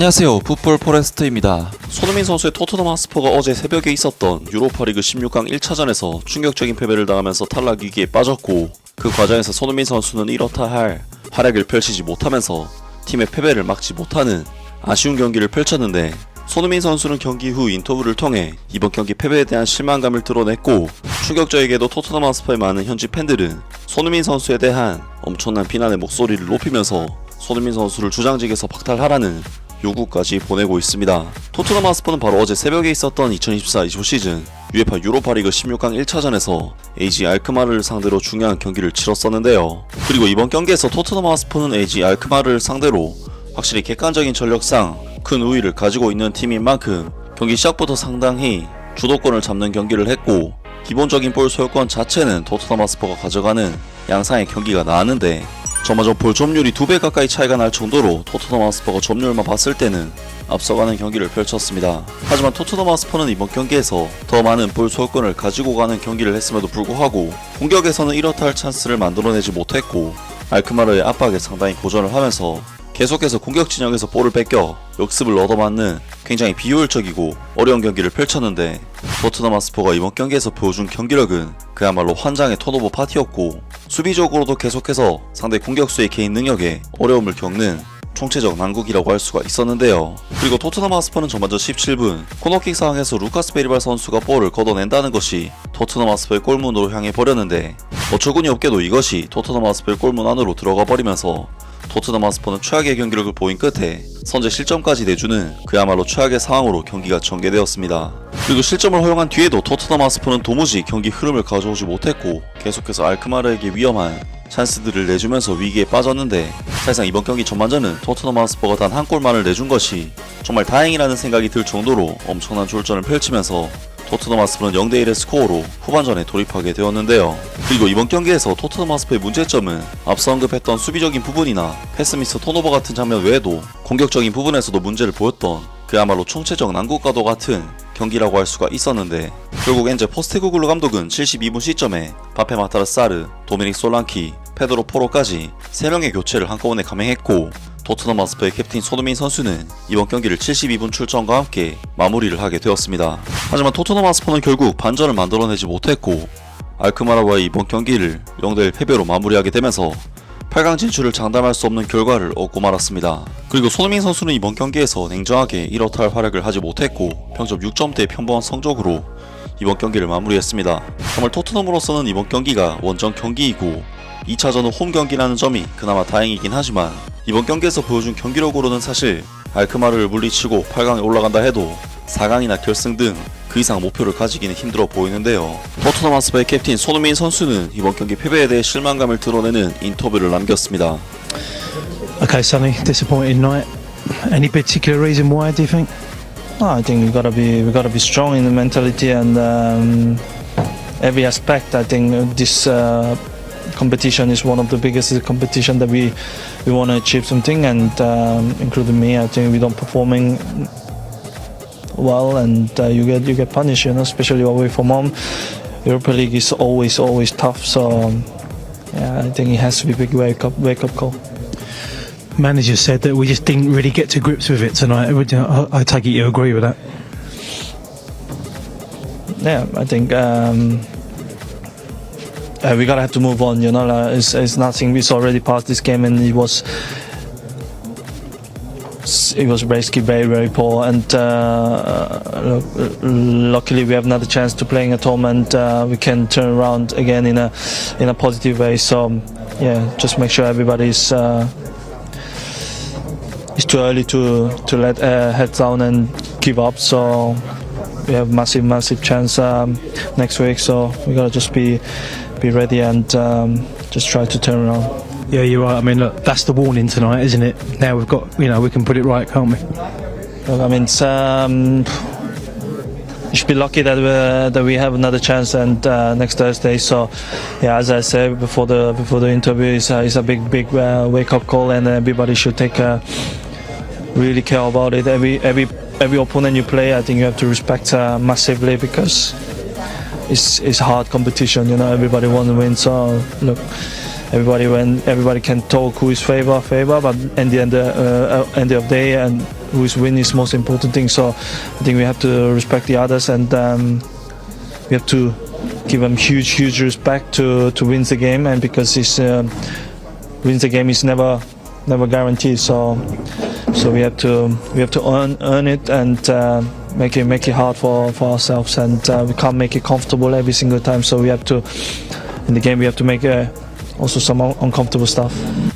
안녕하세요, 풋볼 포레스트입니다. 손흥민 선수의 토트넘 핫스퍼가 어제 새벽에 있었던 유로파리그 16강 1차전에서 충격적인 패배를 당하면서 탈락 위기에 빠졌고, 그 과정에서 손흥민 선수는 이렇다 할 활약을 펼치지 못하면서 팀의 패배를 막지 못하는 아쉬운 경기를 펼쳤는데, 손흥민 선수는 경기 후 인터뷰를 통해 이번 경기 패배에 대한 실망감을 드러냈고, 충격적이게도 토트넘 핫스퍼의 많은 현지 팬들은 손흥민 선수에 대한 엄청난 비난의 목소리를 높이면서 손흥민 선수를 주장직에서 박탈하라는 요구까지 보내고 있습니다. 토트넘 핫스퍼는 바로 어제 새벽에 있었던 2024-25 시즌 UEFA 유로파리그 16강 1차전에서 AG 알크마르를 상대로 중요한 경기를 치렀었는데요. 그리고 이번 경기에서 토트넘 핫스퍼는 AG 알크마르를 상대로 확실히 객관적인 전력상 큰 우위를 가지고 있는 팀인 만큼 경기 시작부터 상당히 주도권을 잡는 경기를 했고, 기본적인 볼 소유권 자체는 토트넘 핫스퍼가 가져가는 양상의 경기가 나왔는데, 저마저 볼 점유율이 2배 가까이 차이가 날 정도로 토트넘 핫스퍼가 점유율만 봤을 때는 앞서가는 경기를 펼쳤습니다. 하지만 토트넘 핫스퍼는 이번 경기에서 더 많은 볼 소유권을 가지고 가는 경기를 했음에도 불구하고 공격에서는 이렇다 할 찬스를 만들어내지 못했고, 알크마르의 압박에 상당히 고전을 하면서 계속해서 공격 진영에서 볼을 뺏겨 역습을 얻어맞는 굉장히 비효율적이고 어려운 경기를 펼쳤는데, 토트넘 핫스퍼가 이번 경기에서 보여준 경기력은 그야말로 환장의 턴오버 파티였고, 수비적으로도 계속해서 상대 공격수의 개인 능력에 어려움을 겪는 총체적 난국이라고 할 수가 있었는데요. 그리고 토트넘 핫스퍼는 전반전 17분 코너킥 상황에서 루카스 베리발 선수가 볼을 걷어낸다는 것이 토트넘 핫스퍼의 골문으로 향해 버렸는데, 어처구니 없게도 이것이 토트넘 핫스퍼의 골문 안으로 들어가 버리면서 토트넘 핫스퍼는 최악의 경기력을 보인 끝에 선제 실점까지 내주는 그야말로 최악의 상황으로 경기가 전개되었습니다. 그리고 실점을 허용한 뒤에도 토트넘 핫스퍼는 도무지 경기 흐름을 가져오지 못했고, 계속해서 알크마르에게 위험한 찬스들을 내주면서 위기에 빠졌는데, 사실상 이번 경기 전반전은 토트넘 핫스퍼가 단 한 골만을 내준 것이 정말 다행이라는 생각이 들 정도로 엄청난 졸전을 펼치면서 토트넘 핫스퍼는 0대1의 스코어로 후반전에 돌입하게 되었는데요. 그리고 이번 경기에서 토트넘 핫스퍼의 문제점은 앞서 언급했던 수비적인 부분이나 패스미스 턴오버 같은 장면 외에도 공격적인 부분에서도 문제를 보였던 그야말로 총체적 난국과도 같은 경기라고 할 수가 있었는데, 결국 엔제 포스테코글루 감독은 72분 시점에 바페 마타르사르, 도미닉 솔랑키, 페드로 포로까지 3명의 교체를 한꺼번에 감행했고, 토트넘 핫스퍼의 캡틴 손흥민 선수는 이번 경기를 72분 출전과 함께 마무리를 하게 되었습니다. 하지만 토트넘 핫스퍼는 결국 반전을 만들어내지 못했고, 알크마르와의 이번 경기를 0대1 패배로 마무리하게 되면서 8강 진출을 장담할 수 없는 결과를 얻고 말았습니다. 그리고 손흥민 선수는 이번 경기에서 냉정하게 이렇다 할 활약을 하지 못했고, 평점 6점대의 평범한 성적으로 이번 경기를 마무리했습니다. 정말 토트넘으로서는 이번 경기가 원정 경기이고 2차전은 홈 경기라는 점이 그나마 다행이긴 하지만, 이번 경기에서 보여준 경기력으로는 사실 알크마르를 물리치고 8강에 올라간다 해도 4강이나 결승 등 그 이상 목표를 가지기는 힘들어 보이는데요. 토트넘 핫스퍼의 캡틴 손흥민 선수는 이번 경기 패배에 대해 실망감을 드러내는 인터뷰를 남겼습니다. Okay, Sonny, disappointing night. Any particular reason why, do you think? I think we gotta be strong in the mentality and every aspect. I think this competition is one of the biggest competition that we want to achieve something, and including me, I think we don't performing well, and you get punished, you know, especially away from home. Europa League is always tough, so yeah, I think it has to be a big wake up call. Manager said that we just didn't really get to grips with it tonight. I take it you agree with that? Yeah, I think we gotta have to move on. You know, it's nothing. It's already past this game, and it was basically very poor. And luckily, we have another chance to playing at home, and we can turn around again in a positive way. So yeah, just make sure everybody's. It's too early to let head down and give up. So we have massive chance next week. So we gotta just be ready and just try to turn around. Yeah, you're right. I mean, look, that's the warning tonight, isn't it? Now we've got, we can put it right, can't we? Look, I mean, you should be lucky that we have another chance and next Thursday. So, yeah, as I said before the interview, it's a big wake up call, and everybody should take really care about it. Every opponent you play, I think you have to respect massively, because it's hard competition. You know, everybody wants to win. So look, everybody can talk who is favor, but at the end of the day, and who's win is most important thing. So I think we have to respect the others, and we have to give them huge respect to win the game, and because it's win the game is never guaranteed. So we have to earn it and make it hard for ourselves, and we can't make it comfortable every single time. So we have to, in the game, we have to make also some uncomfortable stuff.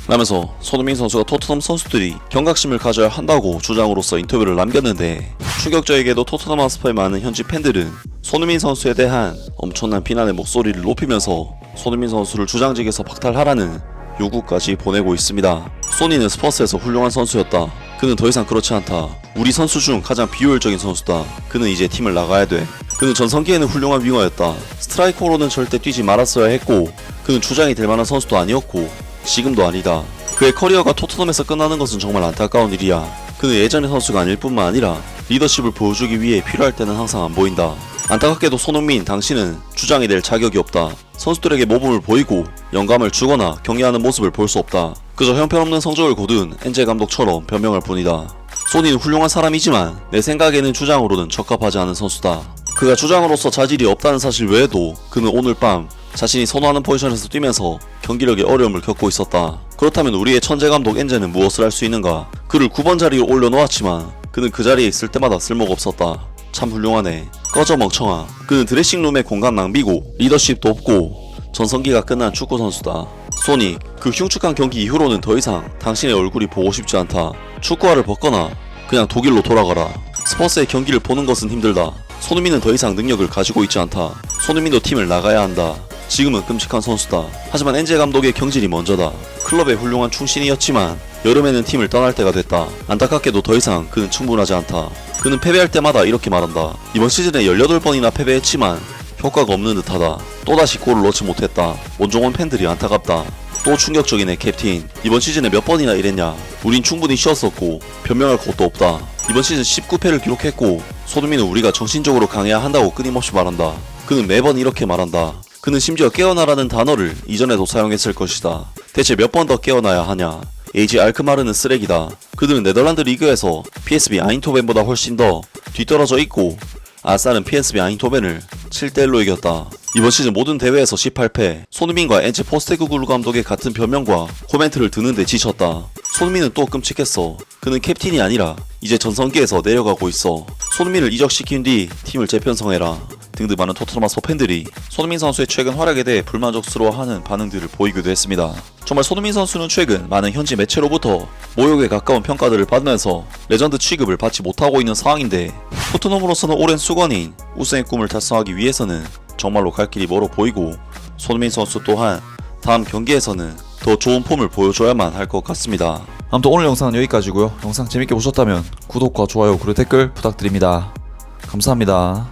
라면서 손흥민 선수가 토트넘 선수들이 경각심을 가져야 한다고 주장으로서 인터뷰를 남겼는데, 충격적이게도 토트넘 핫스퍼의 많은 현지 팬들은 손흥민 선수에 대한 엄청난 비난의 목소리를 높이면서 손흥민 선수를 주장직에서 박탈하라는 요구까지 보내고 있습니다. 소니는 스퍼스에서 훌륭한 선수였다. 그는 더 이상 그렇지 않다. 우리 선수 중 가장 비효율적인 선수다. 그는 이제 팀을 나가야 돼. 그는 전성기에는 훌륭한 윙어였다. 스트라이커로는 절대 뛰지 말았어야 했고, 그는 주장이 될 만한 선수도 아니었고 지금도 아니다. 그의 커리어가 토트넘에서 끝나는 것은 정말 안타까운 일이야. 그는 예전의 선수가 아닐 뿐만 아니라 리더십을 보여주기 위해 필요할 때는 항상 안 보인다. 안타깝게도 손흥민, 당신은 주장이 될 자격이 없다. 선수들에게 모범을 보이고 영감을 주거나 격려하는 모습을 볼 수 없다. 그저 형편없는 성적을 거둔 엔젤 감독처럼 변명할 뿐이다. 소니는 훌륭한 사람이지만 내 생각에는 주장으로는 적합하지 않은 선수다. 그가 주장으로서 자질이 없다는 사실 외에도 그는 오늘 밤 자신이 선호하는 포지션에서 뛰면서 경기력에 어려움을 겪고 있었다. 그렇다면 우리의 천재 감독 엔젤은 무엇을 할 수 있는가? 그를 9번 자리에 올려놓았지만 그는 그 자리에 있을 때마다 쓸모가 없었다. 참 훌륭하네. 꺼져 멍청아. 그는 드레싱룸의 공간 낭비고 리더십도 없고 전성기가 끝난 축구 선수다. 소니, 그 흉측한 경기 이후로는 더 이상 당신의 얼굴이 보고 싶지 않다. 축구화를 벗거나 그냥 독일로 돌아가라. 스퍼스의 경기를 보는 것은 힘들다. 손흥민은 더 이상 능력을 가지고 있지 않다. 손흥민도 팀을 나가야 한다. 지금은 끔찍한 선수다. 하지만 엔젤 감독의 경질이 먼저다. 클럽의 훌륭한 충신이었지만 여름에는 팀을 떠날 때가 됐다. 안타깝게도 더 이상 그는 충분하지 않다. 그는 패배할 때마다 이렇게 말한다. 이번 시즌에 18번이나 패배했지만 효과가 없는 듯하다. 또다시 골을 넣지 못했다. 원종원 팬들이 안타깝다. 또 충격적이네 캡틴. 이번 시즌에 몇 번이나 이랬냐. 우린 충분히 쉬었었고 변명할 것도 없다. 이번 시즌 19패를 기록했고 손흥민은 우리가 정신적으로 강해야 한다고 끊임없이 말한다. 그는 매번 이렇게 말한다. 그는 심지어 깨어나라는 단어를 이전에도 사용했을 것이다. 대체 몇 번 더 깨어나야 하냐. AG 알크마르는 쓰레기다. 그들은 네덜란드 리그에서 PSV 아인토벤보다 훨씬 더 뒤떨어져 있고 아싸는 PSV 아인토벤을 7대1로 이겼다. 이번 시즌 모든 대회에서 18패. 손흥민과 엔체 포스테코글루 감독의 같은 변명과 코멘트를 듣는데 지쳤다. 손흥민은 또 끔찍했어. 그는 캡틴이 아니라 이제 전성기에서 내려가고 있어. 손흥민을 이적시킨 뒤 팀을 재편성해라 등등 많은 토트넘 핫스퍼 팬들이 손흥민 선수의 최근 활약에 대해 불만족스러워하는 반응들을 보이기도 했습니다. 정말 손흥민 선수는 최근 많은 현지 매체로부터 모욕에 가까운 평가들을 받으면서 레전드 취급을 받지 못하고 있는 상황인데, 토트넘으로서는 오랜 수건인 우승의 꿈을 달성하기 위해서는 정말로 갈 길이 멀어 보이고, 손흥민 선수 또한 다음 경기에서는 더 좋은 폼을 보여줘야만 할 것 같습니다. 아무튼 오늘 영상은 여기까지고요. 영상 재밌게 보셨다면 구독과 좋아요 그리고 댓글 부탁드립니다. 감사합니다.